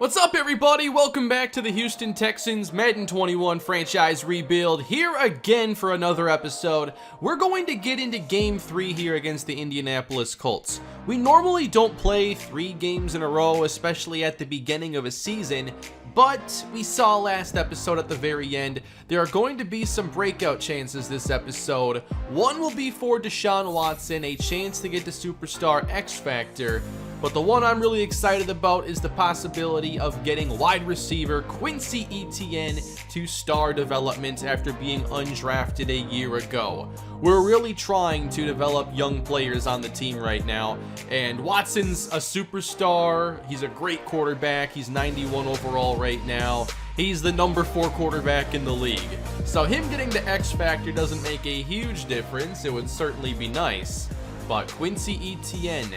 What's up, everybody? Welcome back to the Houston Texans Madden 21 franchise rebuild. Here again for another episode. We're going to get into Game 3 here against the Indianapolis Colts. We normally don't play 3 games in a row, especially at the beginning of a season, but we saw last episode at the very end, there are going to be some breakout chances this episode. One will be for Deshaun Watson, a chance to get the Superstar X Factor. But the one I'm really excited about is the possibility of getting wide receiver Quincy Etienne to star development after being undrafted a year ago. We're really trying to develop young players on the team right now, and Watson's a superstar. He's a great quarterback. He's 91 overall right now. He's the number 4 quarterback in the league. So him getting the X Factor doesn't make a huge difference. It would certainly be nice. But Quincy Etienne,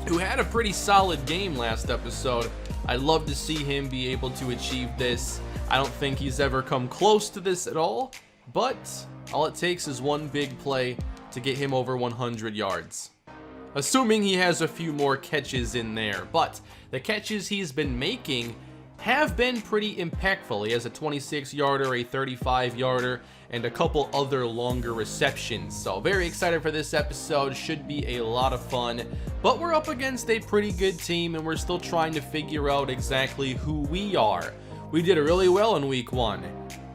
who had a pretty solid game last episode, I'd love to see him be able to achieve this. I don't think he's ever come close to this at all, but all it takes is one big play to get him over 100 yards. Assuming he has a few more catches in there, but the catches he's been making have been pretty impactful. He has a 26-yarder, a 35-yarder, and a couple other longer receptions. So very excited for this episode. Should be a lot of fun. But we're up against a pretty good team, and we're still trying to figure out exactly who we are. We did really well in week 1,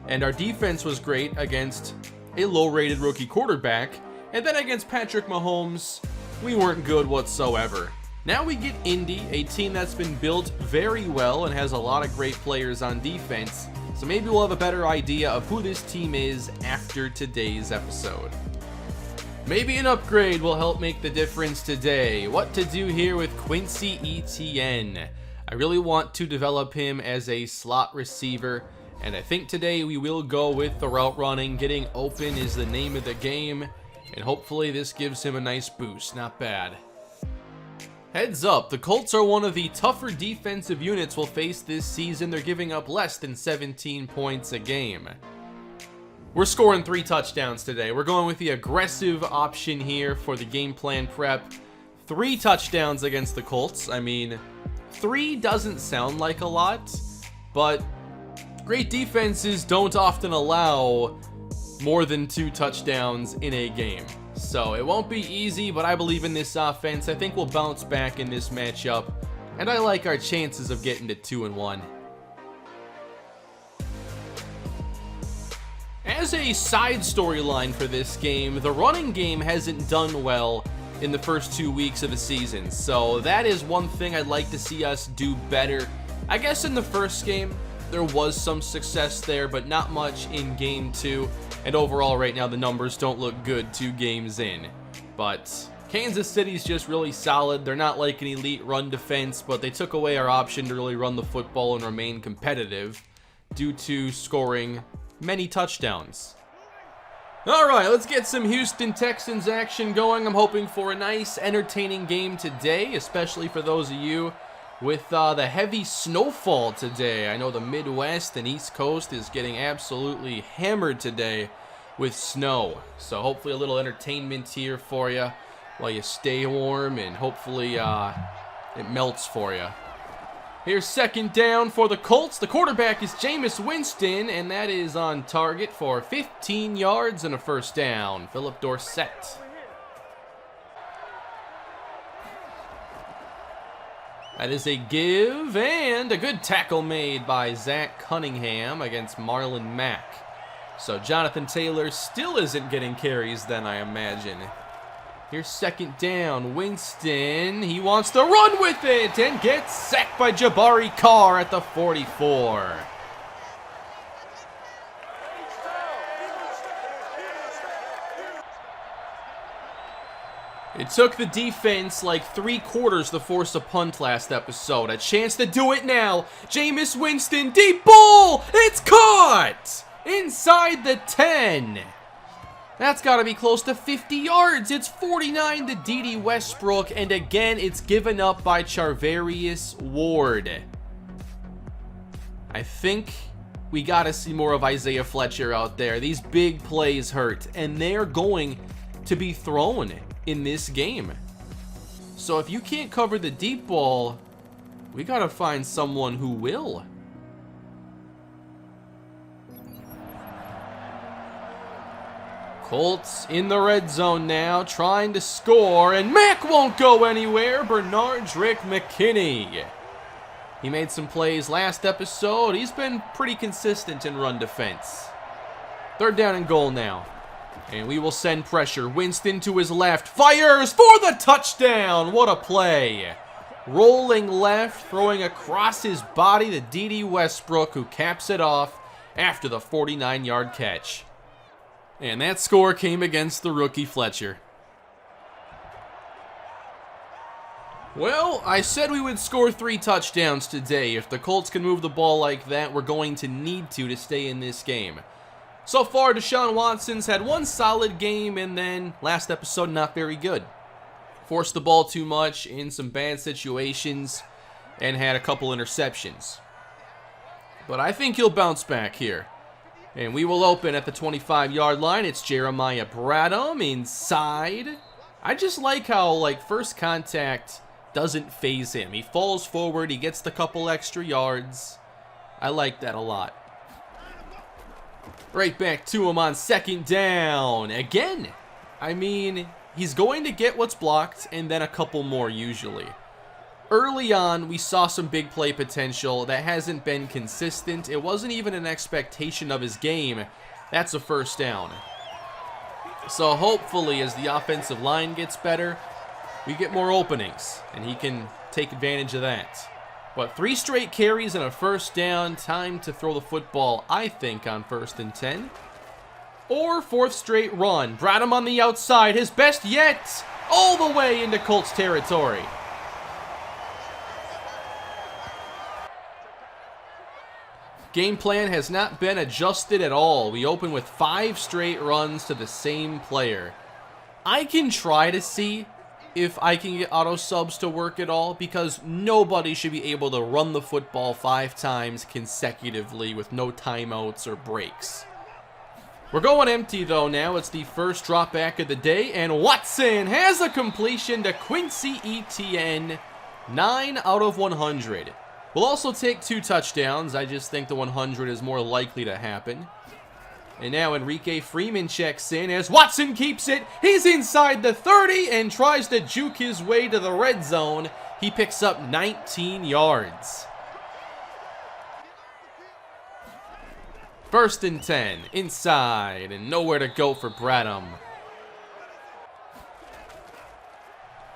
and our defense was great against a low-rated rookie quarterback, and then against Patrick Mahomes, we weren't good whatsoever. Now we get Indy, a team that's been built very well and has a lot of great players on defense. So maybe we'll have a better idea of who this team is after today's episode. Maybe an upgrade will help make the difference today. What to do here with Quincy Etienne? I really want to develop him as a slot receiver, and I think today we will go with the route running. Getting open is the name of the game, and hopefully this gives him a nice boost. Not bad. Heads up, the Colts are one of the tougher defensive units we'll face this season. They're giving up less than 17 points a game. We're scoring 3 touchdowns today. We're going with the aggressive option here for the game plan prep. 3 touchdowns against the Colts. I mean, 3 doesn't sound like a lot, but great defenses don't often allow more than 2 touchdowns in a game. So it won't be easy, but I believe in this offense. I think we'll bounce back in this matchup, and I like our chances of getting to 2-1. As a side storyline for this game, the running game hasn't done well in the first 2 weeks of the season, so that is one thing I'd like to see us do better. I guess in the first game, there was some success there, but not much in game 2. And overall right now the numbers don't look good 2 games in. But Kansas City's just really solid. They're not like an elite run defense, but they took away our option to really run the football and remain competitive due to scoring many touchdowns. Alright, let's get some Houston Texans action going. I'm hoping for a nice, entertaining game today, especially for those of you with the heavy snowfall today. I know the Midwest and East Coast is getting absolutely hammered today with snow. So hopefully a little entertainment here for you while you stay warm, and hopefully it melts for you. Here's second down for the Colts. The quarterback is Jameis Winston, and that is on target for 15 yards and a first down. Philip Dorsett. That is a give, and a good tackle made by Zach Cunningham against Marlon Mack. So Jonathan Taylor still isn't getting carries then, I imagine. Here's second down. Winston, he wants to run with it and gets sacked by Jabari Carr at the 44. It took the defense like 3 quarters to force a punt last episode. A chance to do it now. Jameis Winston, deep ball! It's caught! Inside the 10. That's got to be close to 50 yards. It's 49 to D.D. Westbrook, and again, it's given up by Charvarius Ward. I think we got to see more of Isaiah Fletcher out there. These big plays hurt, and they're going to be thrown in this game. So if you can't cover the deep ball, We gotta find someone who will. Colts in the red zone now, trying to score, and Mack won't go anywhere. Bernardrick McKinney. He made some plays last episode. He's been pretty consistent in run defense. 3rd down and goal now. And we will send pressure. Winston to his left. Fires for the touchdown. What a play. Rolling left, throwing across his body to D.D. Westbrook, who caps it off after the 49-yard catch. And that score came against the rookie Fletcher. Well, I said we would score 3 touchdowns today. If the Colts can move the ball like that, we're going to need to stay in this game. So far, Deshaun Watson's had 1 solid game, and then last episode, not very good. Forced the ball too much in some bad situations and had a couple interceptions. But I think he'll bounce back here. And we will open at the 25-yard line. It's Jeremiah Bradham inside. I just like how, first contact doesn't faze him. He falls forward. He gets the couple extra yards. I like that a lot. Right back to him on 2nd down. Again, I mean, he's going to get what's blocked and then a couple more usually. Early on, we saw some big play potential that hasn't been consistent. It wasn't even an expectation of his game. That's a 1st down. So hopefully, as the offensive line gets better, we get more openings, and he can take advantage of that. But 3 straight carries and a 1st down. Time to throw the football, I think, on 1st and 10. Or 4th straight run. Bradham on the outside, his best yet, all the way into Colts territory. Game plan has not been adjusted at all. We open with 5 straight runs to the same player. I can try to see if I can get auto subs to work at all, because nobody should be able to run the football 5 times consecutively with no timeouts or breaks. We're going empty though now. It's the first drop back of the day, and Watson has a completion to Quincy Etienne. 9 out of 100. We'll also take 2 touchdowns. I just think the 100 is more likely to happen. And now Enrique Freeman checks in as Watson keeps it. He's inside the 30 and tries to juke his way to the red zone. He picks up 19 yards. 1st and 10, inside, and nowhere to go for Bradham.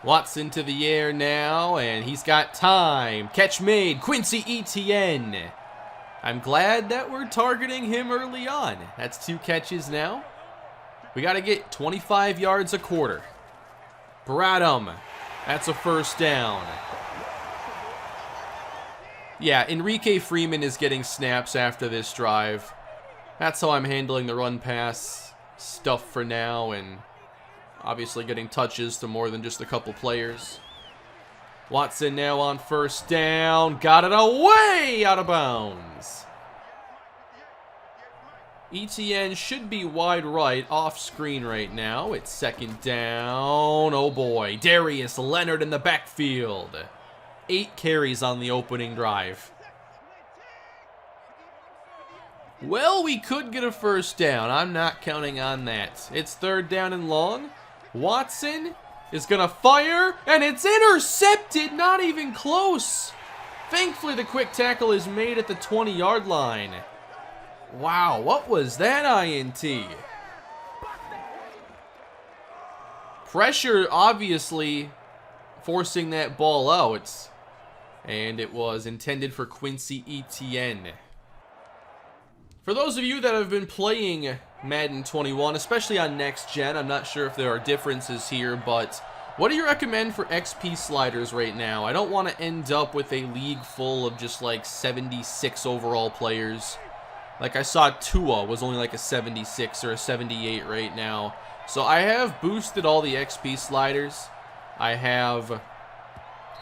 Watson to the air now, and he's got time. Catch made, Quincy Etienne. I'm glad that we're targeting him early on. That's 2 catches now. We got to get 25 yards a quarter. Bradham, that's a 1st down. Yeah, Enrique Freeman is getting snaps after this drive. That's how I'm handling the run pass stuff for now, and obviously getting touches to more than just a couple players. Watson now on 1st down. Got it away out of bounds. Etienne should be wide right, off screen right now. It's 2nd down. Oh boy, Darius Leonard in the backfield. 8 carries on the opening drive. Well, we could get a 1st down. I'm not counting on that. It's 3rd down and long. Watson is going to fire, and it's intercepted. Not even close. Thankfully, the quick tackle is made at the 20-yard line. Wow, what was that INT? Pressure, obviously, forcing that ball out. And it was intended for Quincy Etienne. For those of you that have been playing Madden 21, especially on Next Gen, I'm not sure if there are differences here, but what do you recommend for XP sliders right now? I don't want to end up with a league full of just 76 overall players. I saw Tua was only a 76 or a 78 right now. So I have boosted all the XP sliders. I have,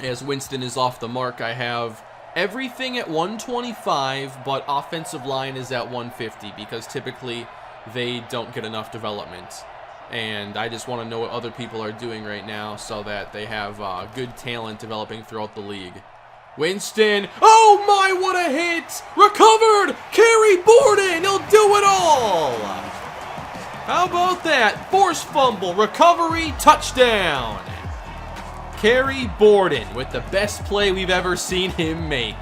as Winston is off the mark, I have everything at 125, but offensive line is at 150 because typically they don't get enough development. And I just want to know what other people are doing right now so that they have good talent developing throughout the league. Winston. Oh my, what a hit! Recovered! Carry Borden! He'll do it all! How about that? Forced fumble, recovery, touchdown! Carry Borden with the best play we've ever seen him make.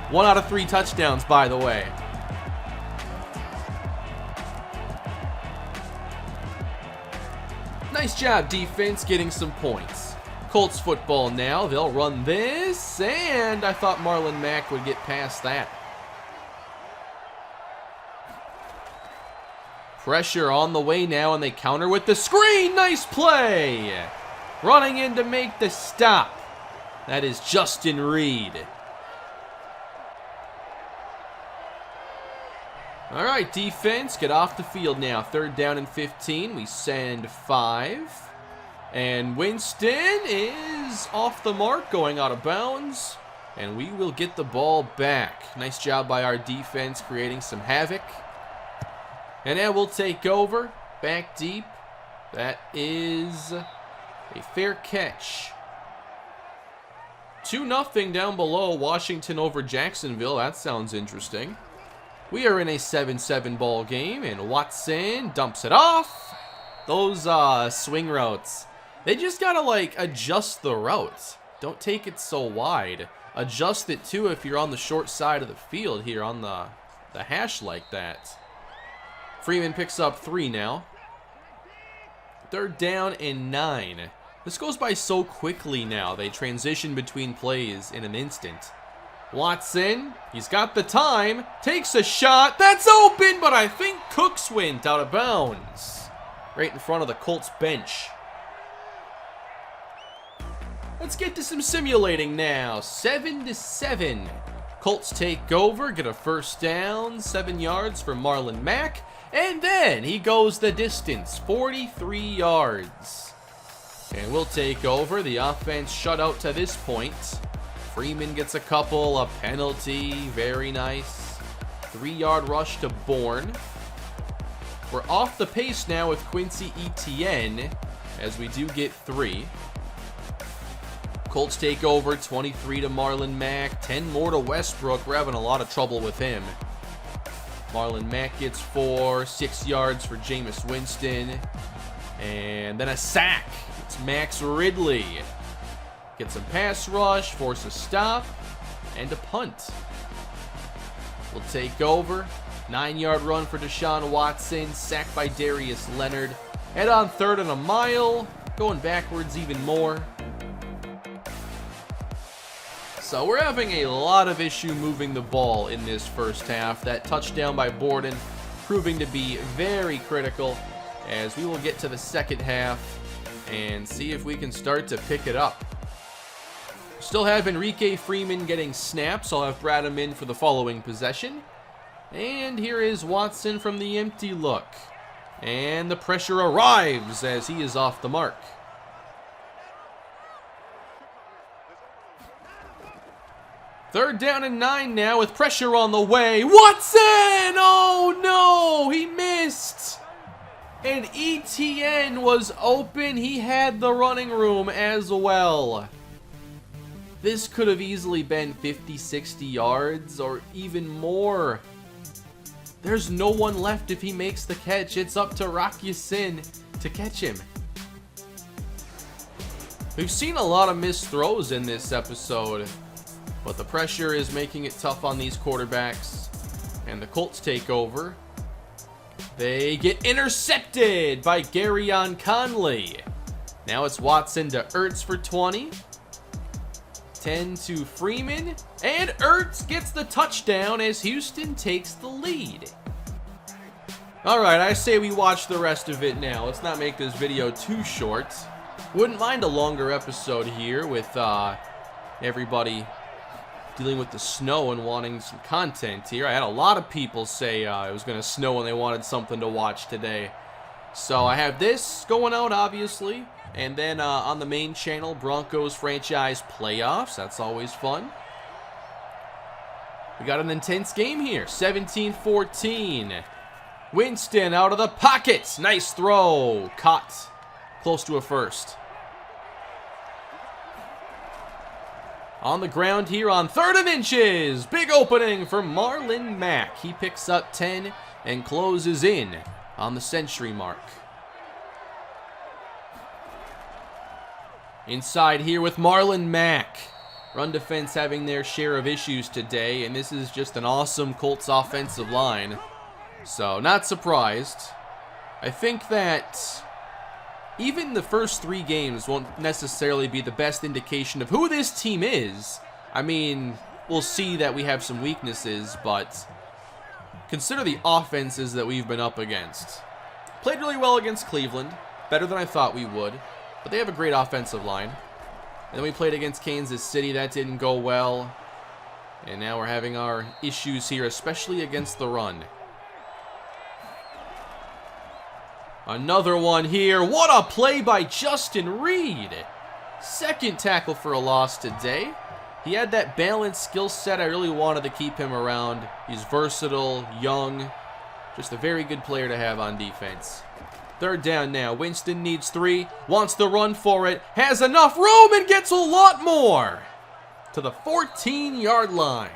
1 out of 3 touchdowns, by the way. Nice job, defense, getting some points. Colts football now. They'll run this, and I thought Marlon Mack would get past that. Pressure on the way now, and they counter with the screen. Nice play. Running in to make the stop. That is Justin Reed. All right, defense, get off the field now. 3rd down and 15. We send 5. And Winston is off the mark, going out of bounds. And we will get the ball back. Nice job by our defense creating some havoc. And now we'll take over. Back deep. That is a fair catch. 2-0 down below. Washington over Jacksonville. That sounds interesting. We are in a 7-7 ball game, and Watson dumps it off. Those swing routes, they just gotta like adjust the route. Don't take it so wide. Adjust it too if you're on the short side of the field here on the hash like that. Freeman picks up 3 now. 3rd down and 9. This goes by so quickly now. They transition between plays in an instant. Watson, he's got the time, takes a shot, that's open, but I think Cooks went out of bounds. Right in front of the Colts bench. Let's get to some simulating now. 7-7. Colts take over, get a 1st down, 7 yards for Marlon Mack, and then he goes the distance, 43 yards. And we'll take over. The offense shut out to this point. Freeman gets a couple, a penalty, very nice. 3-yard rush to Bourne. We're off the pace now with Quincy Etienne, as we do get 3. Colts take over, 23 to Marlon Mack, 10 more to Westbrook. We're having a lot of trouble with him. Marlon Mack gets 4, 6 yards for Jameis Winston, and then a sack. It's Max Ridley. Gets a pass rush, force a stop, and a punt. We'll take over. 9-yard run for Deshaun Watson, sacked by Darius Leonard. Head on 3rd and a mile, going backwards even more. So we're having a lot of issue moving the ball in this first half. That touchdown by Borden proving to be very critical, as we will get to the second half and see if we can start to pick it up. Still have Enrique Freeman getting snaps. I'll have Bradham in for the following possession. And here is Watson from the empty look. And the pressure arrives as he is off the mark. Third down and 9 now with pressure on the way. Watson! Oh no, he missed. And Etienne was open. He had the running room as well. This could have easily been 50, 60 yards or even more. There's no one left if he makes the catch. It's up to Rock Ya-Sin to catch him. We've seen a lot of missed throws in this episode, but the pressure is making it tough on these quarterbacks. And the Colts take over. They get intercepted by Garyon Conley. Now it's Watson to Ertz for 20. 10 to Freeman, and Ertz gets the touchdown as Houston takes the lead. Alright, I say we watch the rest of it now. Let's not make this video too short. Wouldn't mind a longer episode here with everybody dealing with the snow and wanting some content here. I had a lot of people say it was going to snow and they wanted something to watch today. So I have this going out, obviously. And then on the main channel, Broncos franchise playoffs. That's always fun. We got an intense game here. 17-14. Winston out of the pocket. Nice throw. Caught close to a first. On the ground here on 3rd and inches. Big opening for Marlon Mack. He picks up 10 and closes in on the century mark. Inside here with Marlon Mack. Run defense having their share of issues today, and this is just an awesome Colts offensive line. So, not surprised. I think that even the first 3 games won't necessarily be the best indication of who this team is. I mean, we'll see that we have some weaknesses, but consider the offenses that we've been up against. Played really well against Cleveland, better than I thought we would, but they have a great offensive line. And then we played against Kansas City, that didn't go well. And now we're having our issues here, especially against the run. Another one here. What a play by Justin Reed. 2nd tackle for a loss today. He had that balanced skill set. I really wanted to keep him around. He's versatile, young, just a very good player to have on defense. 3rd down now. Winston needs 3, wants to run for it, has enough room and gets a lot more to the 14-yard line.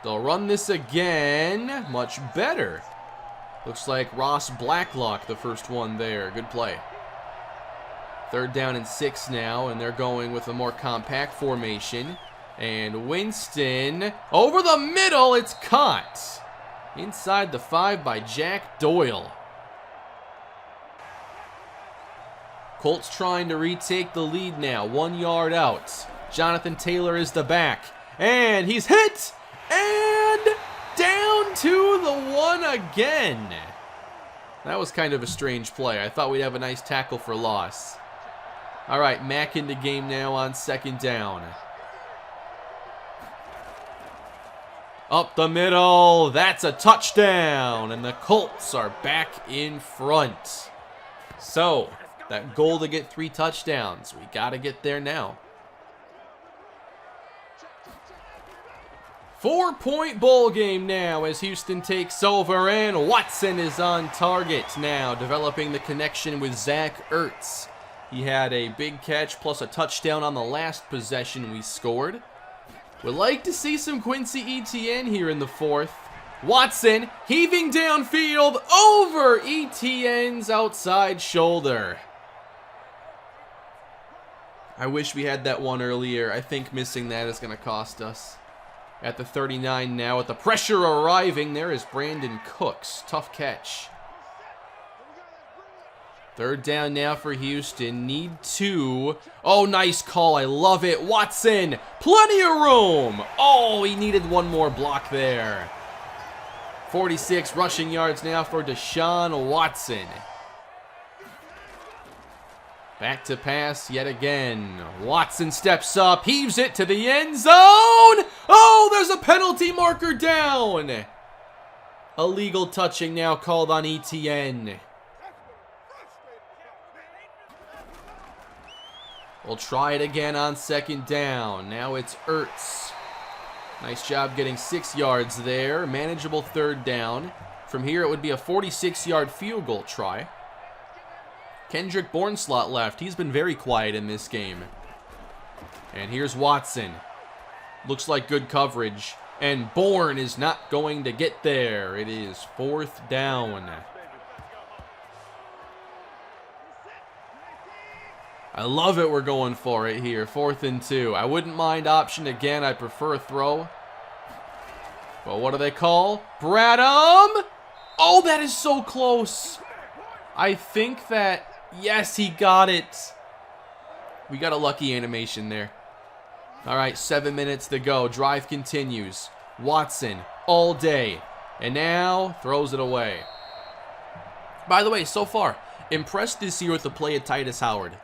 They'll run this again. Much better. Looks like Ross Blacklock, the first one there. Good play. 3rd down and 6 now, and they're going with a more compact formation. And Winston over the middle. It's caught inside the 5 by Jack Doyle. Colts trying to retake the lead now. 1 yard out. Jonathan Taylor is the back. And he's hit. And down to the 1 again. That was kind of a strange play. I thought we'd have a nice tackle for loss. All right, Mack in the game now on 2nd down. Up the middle. That's a touchdown. And the Colts are back in front. So, that goal to get 3 touchdowns. We got to get there now. 4-point bowl game now as Houston takes over, and Watson is on target now, developing the connection with Zach Ertz. He had a big catch plus a touchdown on the last possession we scored. Would like to see some Quincy Etienne here in the 4th. Watson heaving downfield over Etienne's outside shoulder. I wish we had that one earlier. I think missing that is going to cost us. At the 39 now, with the pressure arriving, there is Brandon Cooks. Tough catch. 3rd down now for Houston. Need 2. Oh, nice call. I love it. Watson, plenty of room. Oh, he needed one more block there. 46 rushing yards now for Deshaun Watson. Back to pass yet again. Watson steps up, heaves it to the end zone. Oh, there's a penalty marker down. Illegal touching now called on Etienne. We'll try it again on 2nd down. Now it's Ertz. Nice job getting 6 yards there. Manageable 3rd down. From here it would be a 46-yard field goal try. Kendrick Bourne slot left. He's been very quiet in this game. And here's Watson. Looks like good coverage. And Bourne is not going to get there. It is 4th down. I love it. We're going for it here. 4th and 2. I wouldn't mind option again. I prefer a throw. But what do they call? Bradham. Oh, that is so close. I think that... Yes, he got it. We got a lucky animation there. All right, 7 minutes to go. Drive continues. Watson all day. And now throws it away. By the way, so far, impressed this year with the play of Titus Howard.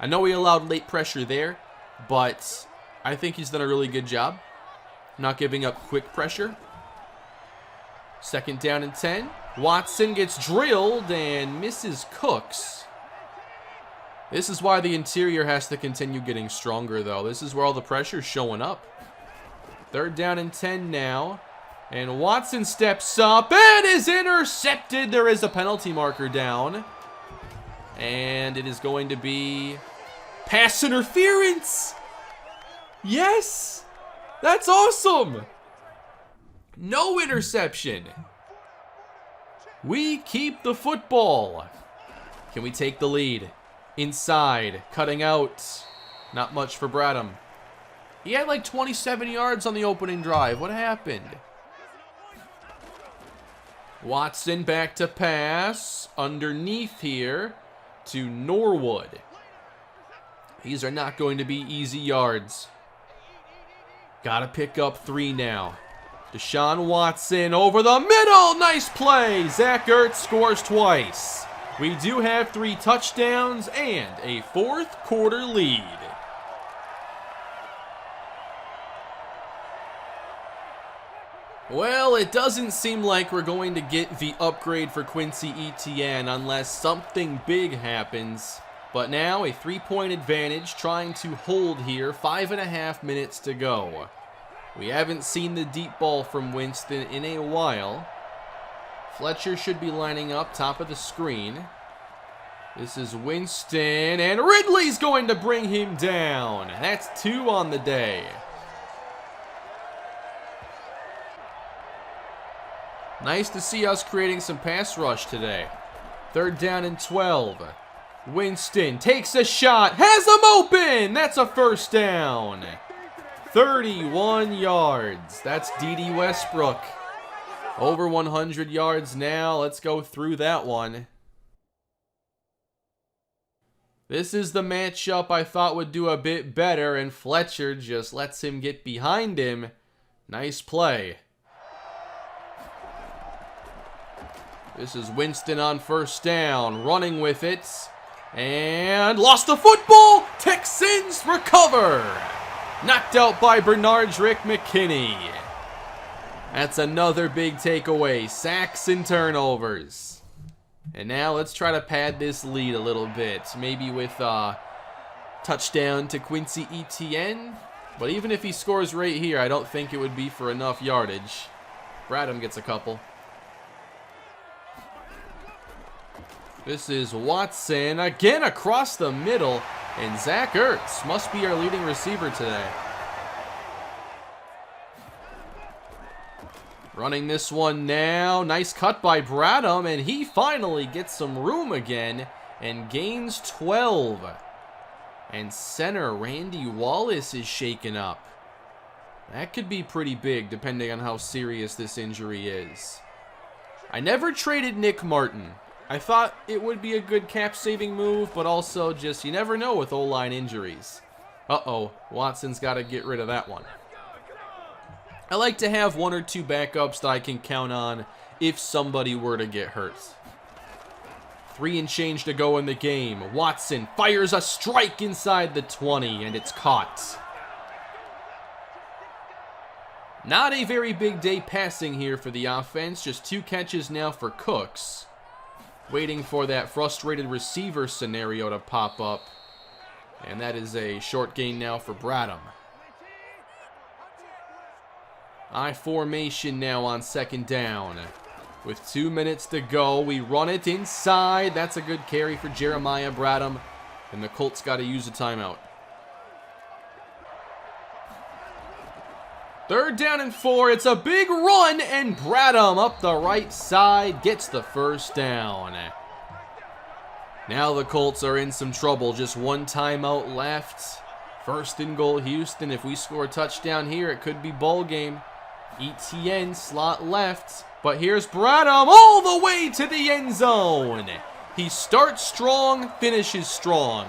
I know he allowed late pressure there, but I think he's done a really good job. Not giving up quick pressure. 2nd down and 10. Watson gets drilled and misses Cooks. This is why the interior has to continue getting stronger, though. This is where all the pressure is showing up. 3rd down and 10 now. And Watson steps up and is intercepted. There is a penalty marker down. And it is going to be Pass interference! Yes! That's awesome! No interception. We keep the football. Can we take the lead? Inside, cutting out. Not much for Bradham. He had like 27 yards on the opening drive. What happened? Watson back to pass. Underneath here to Norwood. These are not going to be easy yards. Gotta pick up 3 now. Deshaun Watson over the middle. Nice play. Zach Ertz scores twice. We do have 3 touchdowns and a 4th quarter lead. Well, it doesn't seem like we're going to get the upgrade for Quincy Etienne unless something big happens. But now a 3-point advantage, trying to hold here. 5.5 minutes to go. We haven't seen the deep ball from Winston in a while. Fletcher should be lining up top of the screen. This is Winston, and Ridley's going to bring him down. That's 2 on the day. Nice to see us creating some pass rush today. 3rd down and 12. Winston takes a shot, has him open. That's a 1st down. 31 yards. That's D.D. Westbrook. Over 100 yards now. Let's go through that one. This is the matchup I thought would do a bit better, and Fletcher just lets him get behind him. Nice play. This is Winston on 1st down, running with it, and lost the football. Texans recover. Knocked out by Bernardrick McKinney. That's another big takeaway. Sacks and turnovers. And now let's try to pad this lead a little bit. Maybe with a touchdown to Quincy Etienne. But even if he scores right here, I don't think it would be for enough yardage. Bradham gets a couple. This is Watson again across the middle, and Zach Ertz must be our leading receiver today. Running this one now. Nice cut by Bradham, and he finally gets some room again and gains 12. And center Randy Wallace is shaken up. That could be pretty big depending on how serious this injury is. I never traded Nick Martin. I thought it would be a good cap-saving move, but also just you never know with O-line injuries. Uh-oh, Watson's got to get rid of that one. I like to have 1 or 2 backups that I can count on if somebody were to get hurt. 3 and change to go in the game. Watson fires a strike inside the 20, and it's caught. Not a very big day passing here for the offense. Just 2 catches now for Cooks. Waiting for that frustrated receiver scenario to pop up. And that is a short gain now for Bradham. I formation now on 2nd down. With 2 minutes to go, we run it inside. That's a good carry for Jeremiah Bradham. And the Colts got to use a timeout. 3rd down and 4. It's a big run, and Bradham up the right side gets the 1st down. Now the Colts are in some trouble. Just 1 timeout left. 1st and goal, Houston. If we score a touchdown here, it could be ball game. Etienne slot left, but here's Bradham all the way to the end zone. He starts strong, finishes strong.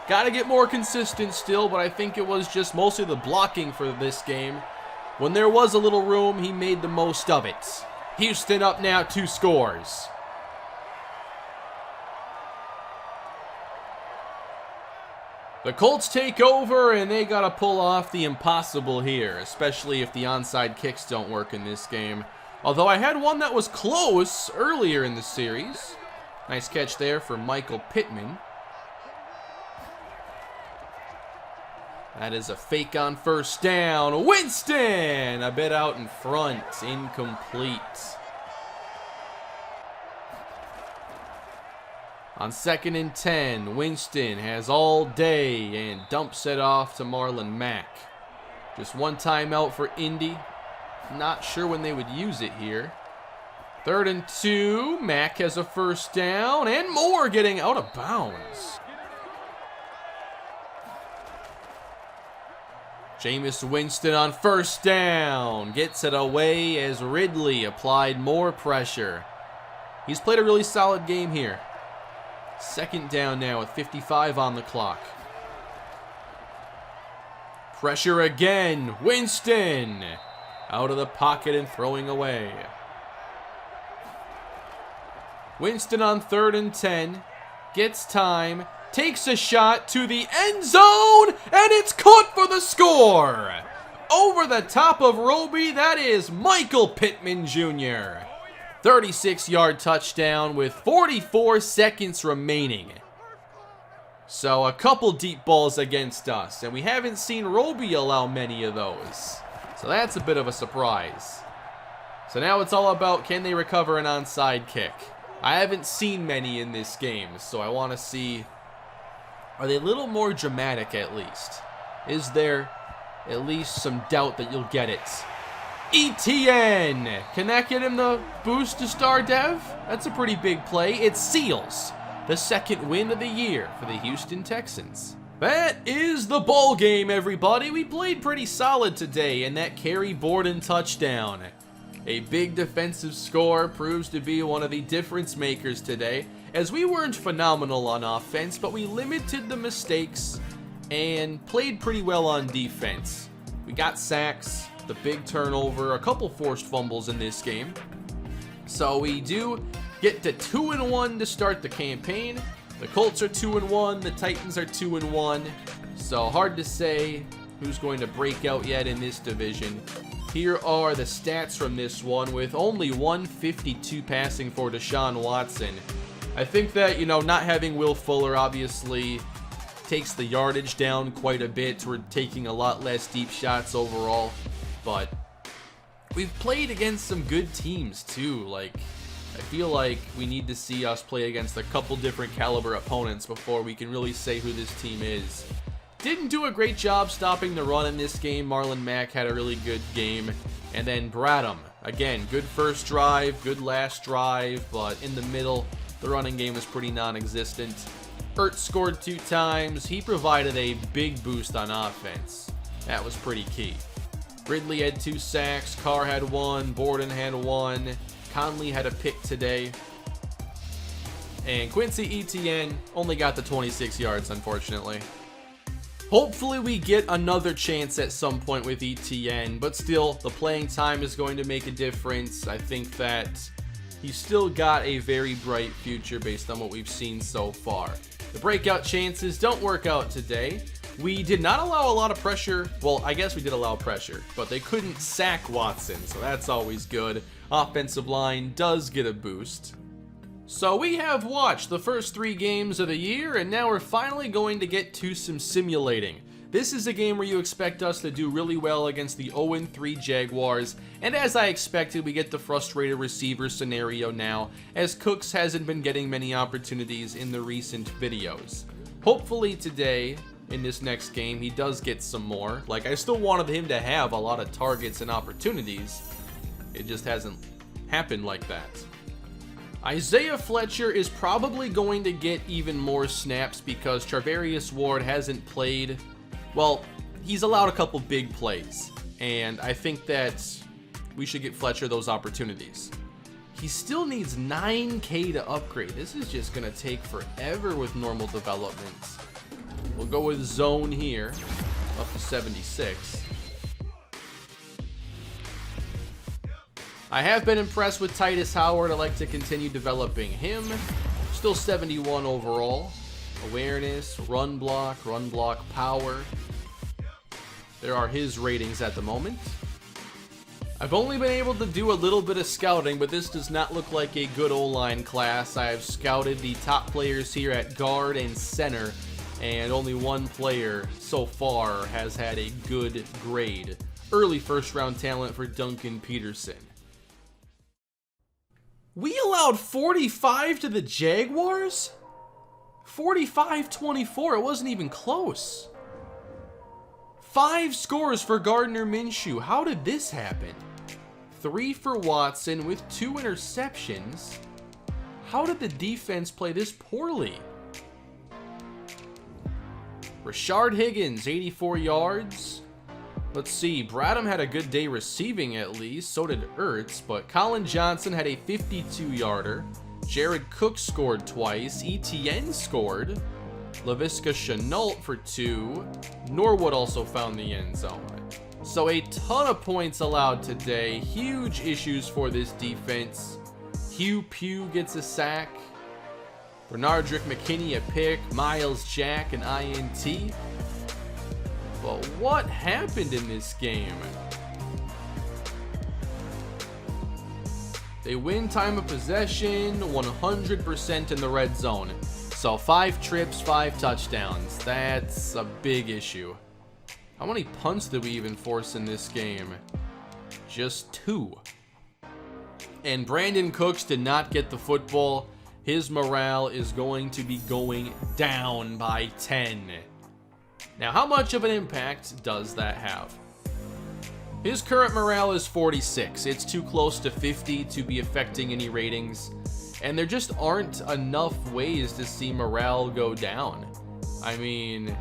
Got to get more consistent still, but I think it was just mostly the blocking for this game. When there was a little room, he made the most of it. Houston up now 2 scores. The Colts take over, and they got to pull off the impossible here, especially if the onside kicks don't work in this game. Although I had one that was close earlier in the series. Nice catch there for Michael Pittman. That is a fake on 1st down. Winston! A bit out in front. Incomplete. On 2nd and 10, Winston has all day and dumps it off to Marlon Mack. Just one timeout for Indy. Not sure when they would use it here. 3rd and 2, Mack has a first down, and more getting out of bounds. Jameis Winston on first down. Gets it away as Ridley applied more pressure. He's played a really solid game here. 2nd down now with 55 on the clock. Pressure again. Winston out of the pocket and throwing away. Winston on 3rd and 10. Gets time. Takes a shot to the end zone. And it's caught for the score. Over the top of Roby. That is Michael Pittman Jr. 36-yard touchdown with 44 seconds remaining. So a couple deep balls against us. And we haven't seen Roby allow many of those. So that's a bit of a surprise. So now it's all about, can they recover an onside kick? I haven't seen many in this game, so I want to see, are they a little more dramatic at least? Is there at least some doubt that you'll get it? ETN! Can that get him the boost to star dev? That's a pretty big play. It seals the 2nd win of the year for the Houston Texans. That is the ball game, everybody. We played pretty solid today, and that carry, board, and touchdown. A big defensive score proves to be one of the difference makers today, as we weren't phenomenal on offense, but we limited the mistakes and played pretty well on defense. We got sacks, the big turnover, a couple forced fumbles in this game. So we do get to 2-1 to start the campaign. The Colts are 2-1, the Titans are 2-1. So hard to say who's going to break out yet in this division. Here are the stats from this one, with only 152 passing for Deshaun Watson. I think that, not having Will Fuller obviously takes the yardage down quite a bit. We're taking a lot less deep shots overall, but we've played against some good teams too. Like, I feel like we need to see us play against a couple different caliber opponents before we can really say who this team is. Didn't do a great job stopping the run in this game. Marlon Mack had a really good game. And then Bradham, again, good first drive, good last drive, but in the middle, the running game was pretty non-existent. Ertz scored 2 times. He provided a big boost on offense. That was pretty key. Ridley had 2 sacks. Carr had 1. Borden had 1. Conley had a pick today. And Quincy Etienne only got the 26 yards, unfortunately. Hopefully we get another chance at some point with Etienne, but still, the playing time is going to make a difference. I think that he's still got a very bright future based on what we've seen so far. The breakout chances don't work out today. We did not allow a lot of pressure. Well, I guess we did allow pressure, but they couldn't sack Watson, so that's always good. Offensive line does get a boost. So we have watched the first 3 games of the year, and now we're finally going to get to some simulating. This is a game where you expect us to do really well against the 0-3 Jaguars, and as I expected, we get the frustrated receiver scenario now, as Cooks hasn't been getting many opportunities in the recent videos. Hopefully today, in this next game, he does get some more. Like, I still wanted him to have a lot of targets and opportunities. It just hasn't happened like that. Isaiah Fletcher is probably going to get even more snaps because Charvarius Ward hasn't played. Well, he's allowed a couple big plays, and I think that we should get Fletcher those opportunities. He still needs 9K to upgrade. This is just going to take forever with normal development. We'll go with zone here, up to 76. I have been impressed with Titus Howard. I like to continue developing him. Still 71 overall. Awareness, run block power. There are his ratings at the moment. I've only been able to do a little bit of scouting, but this does not look like a good O-line class. I have scouted the top players here at guard and center, and only one player so far has had a good grade. Early first-round talent for Duncan Peterson. We allowed 45 to the Jaguars? 45-24. It wasn't even close. 5 scores for Gardner Minshew. How did this happen? 3 for Watson with 2 interceptions. How did the defense play this poorly? Rashard Higgins, 84 yards. Let's see, Bradham had a good day receiving at least, so did Ertz, but Colin Johnson had a 52-yarder. Jared Cook scored twice. Etienne scored. Laviska Shenault for 2. Norwood also found the end zone. So a ton of points allowed today. Huge issues for this defense. Hugh Pugh gets a sack. Bernardrick McKinney a pick. Miles Jack an INT. But what happened in this game? They win time of possession 100% in the red zone. So 5 trips, 5 touchdowns. That's a big issue. How many punts did we even force in this game? Just 2. And Brandon Cooks did not get the football. His morale is going to be going down by 10. Now, how much of an impact does that have? His current morale is 46. It's too close to 50 to be affecting any ratings. And there just aren't enough ways to see morale go down. I mean,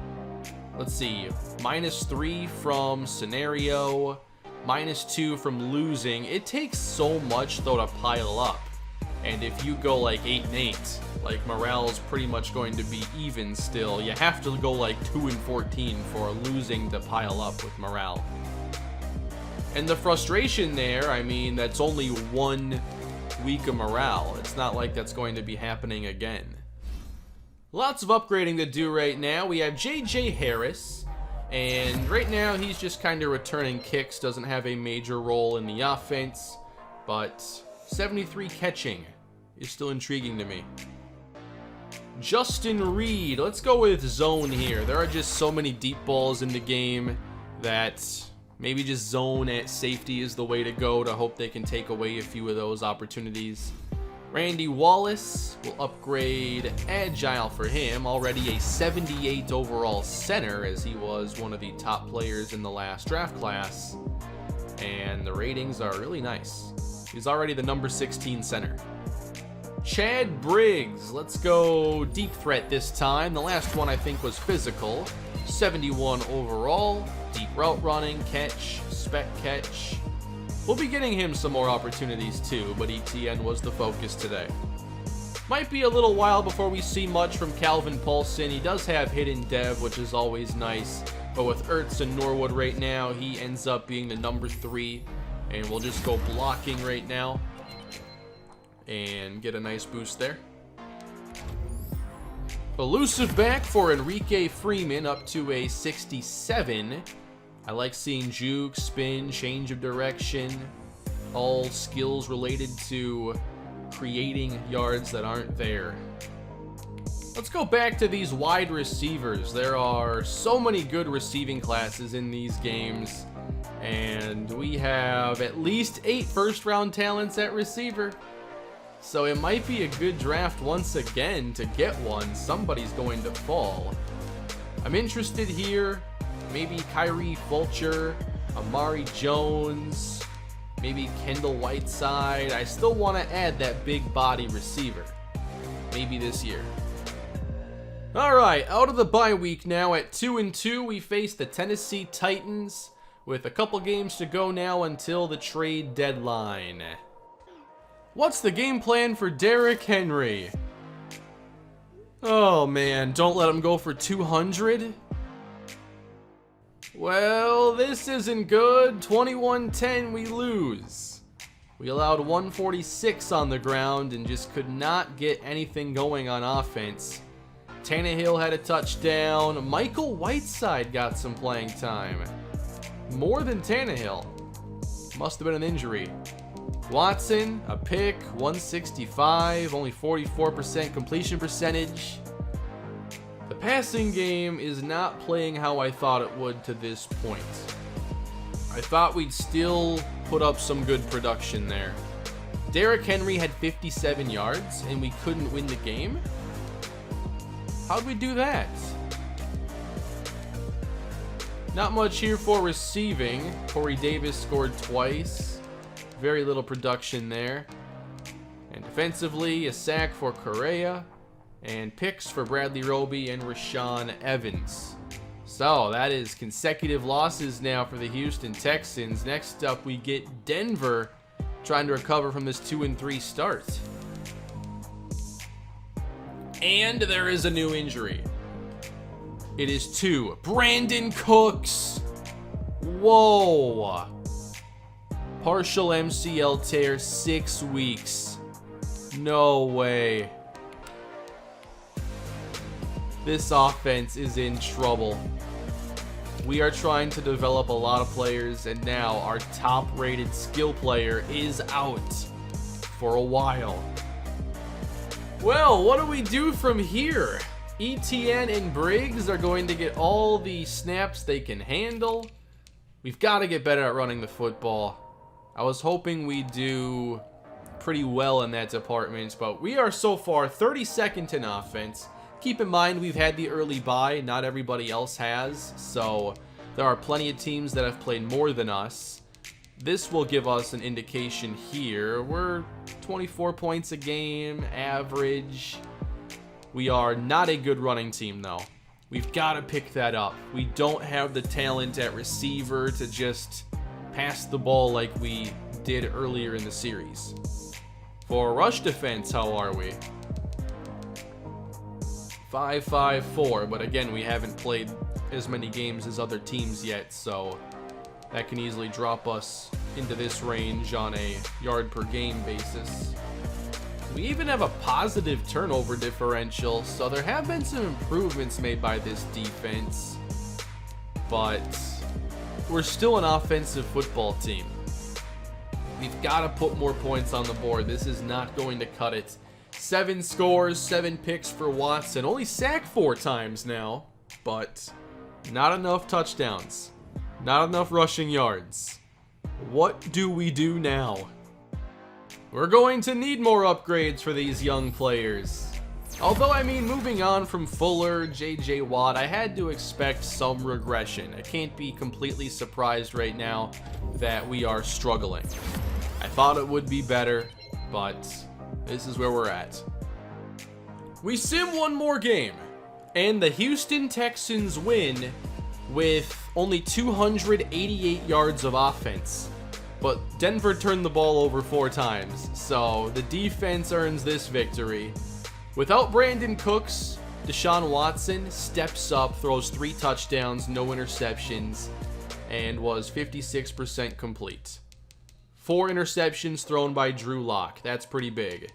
let's see. -3 from scenario. -2 from losing. It takes so much, though, to pile up. And if you go like 8-8, like morale is pretty much going to be even still. You have to go like 2-14 for losing to pile up with morale. And the frustration there, I mean, that's only 1 week of morale. It's not like that's going to be happening again. Lots of upgrading to do right now. We have J.J. Harris, and right now he's just kind of returning kicks, doesn't have a major role in the offense, but 73 catching is still intriguing to me. Justin Reed, let's go with zone here. There are just so many deep balls in the game that maybe just zone at safety is the way to go to hope they can take away a few of those opportunities. Randy Wallace will upgrade Agile for him, already a 78 overall center as he was one of the top players in the last draft class. And the ratings are really nice. He's already the number 16 center. Chad Briggs, let's go deep threat this time. The last one I think was physical. 71 overall, deep route running, catch, spec catch. We'll be getting him some more opportunities too, but ETN was the focus today. Might be a little while before we see much from Calvin Paulson. He does have hidden dev, which is always nice, but with Ertz and Norwood right now, he ends up being the number 3, and we'll just go blocking right now and get a nice boost there. Elusive back for Enrique Freeman up to a 67. I like seeing juke, spin, change of direction, all skills related to creating yards that aren't there. Let's go back to these wide receivers. There are so many good receiving classes in these games, and we have at least 8 first-round talents at receiver. So it might be a good draft once again to get one. Somebody's going to fall. I'm interested here. Maybe Kyrie Fulcher, Amari Jones, maybe Kendall Whiteside. I still want to add that big body receiver. Maybe this year. All right, out of the bye week now at 2-2, we face the Tennessee Titans with a couple games to go now until the trade deadline. What's the game plan for Derrick Henry? Oh man, don't let him go for 200. Well, this isn't good. 21-10, we lose. We allowed 146 on the ground and just could not get anything going on offense. Tannehill had a touchdown. Michael Whiteside got some playing time. More than Tannehill. Must have been an injury. Watson, a pick, 165, only 44% completion percentage. The passing game is not playing how I thought it would to this point. I thought we'd still put up some good production there. Derrick Henry had 57 yards and we couldn't win the game. How'd we do that? Not much here for receiving. Corey Davis scored twice. Very little production there. And defensively, a sack for Correa. And picks for Bradley Roby and Rashaan Evans. So that is consecutive losses now for the Houston Texans. Next up, we get Denver trying to recover from this 2-3 start. And there is a new injury. It is to Brandon Cooks. Whoa. Partial MCL tear, 6 weeks. No way. This offense is in trouble. We are trying to develop a lot of players, and now our top-rated skill player is out for a while. Well, what do we do from here? ETN and Briggs are going to get all the snaps they can handle. We've got to get better at running the football. I was hoping we'd do pretty well in that department, but we are so far 32nd in offense. Keep in mind, we've had the early bye. Not everybody else has, so there are plenty of teams that have played more than us. This will give us an indication here. We're 24 points a game, average. We are not a good running team, though. We've got to pick that up. We don't have the talent at receiver to just pass the ball like we did earlier in the series. For rush defense, how are we? 5-5-4, but again, we haven't played as many games as other teams yet, so that can easily drop us into this range on a yard per game basis. We even have a positive turnover differential, so there have been some improvements made by this defense, but we're still an offensive football team. We've got to put more points on the board. This is not going to cut it. 7 scores, 7 picks for Watson. Only sacked 4 times now, but not enough touchdowns. Not enough rushing yards. What do we do now? We're going to need more upgrades for these young players. Although, I mean, moving on from Fuller, J.J. Watt, I had to expect some regression. I can't be completely surprised right now that we are struggling. I thought it would be better, but this is where we're at. We sim one more game, and the Houston Texans win with only 288 yards of offense. But Denver turned the ball over 4 times, so the defense earns this victory. Without Brandon Cooks, Deshaun Watson steps up, throws 3 touchdowns, no interceptions, and was 56% complete. 4 interceptions thrown by Drew Lock. That's pretty big.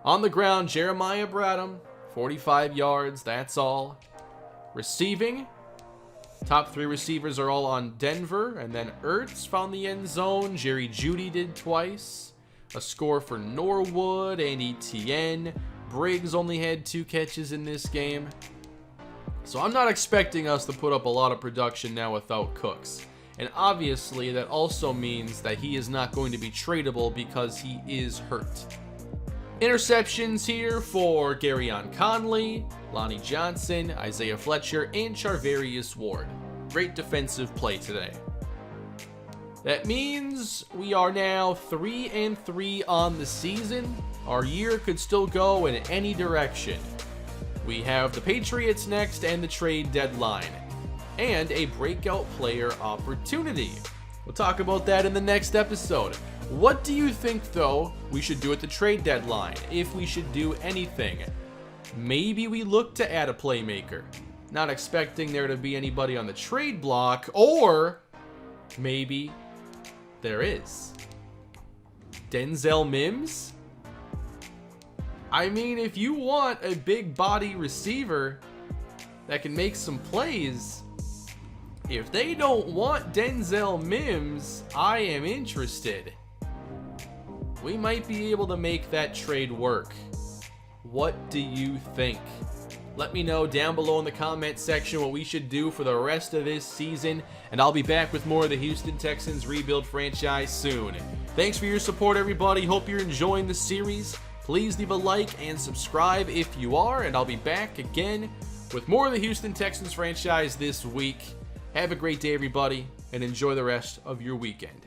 On the ground, Jeremiah Bradham, 45 yards, that's all. Receiving, top 3 receivers are all on Denver, and then Ertz found the end zone. Jerry Jeudy did twice. A score for Norwood and ETN. Briggs only had 2 catches in this game. So I'm not expecting us to put up a lot of production now without Cooks. And obviously that also means that he is not going to be tradable because he is hurt. Interceptions here for Garyon Conley, Lonnie Johnson, Isaiah Fletcher, and Charvarius Ward. Great defensive play today. That means we are now 3-3 on the season. Our year could still go in any direction. We have the Patriots next and the trade deadline, and a breakout player opportunity. We'll talk about that in the next episode. What do you think, though, we should do at the trade deadline, if we should do anything? Maybe we look to add a playmaker. Not expecting there to be anybody on the trade block, or maybe there is. Denzel Mims? I mean, if you want a big body receiver that can make some plays, if they don't want Denzel Mims, I am interested. We might be able to make that trade work. What do you think? Let me know down below in the comment section what we should do for the rest of this season, and I'll be back with more of the Houston Texans rebuild franchise soon. Thanks for your support, everybody. Hope you're enjoying the series. Please leave a like and subscribe if you are, and I'll be back again with more of the Houston Texans franchise this week. Have a great day, everybody, and enjoy the rest of your weekend.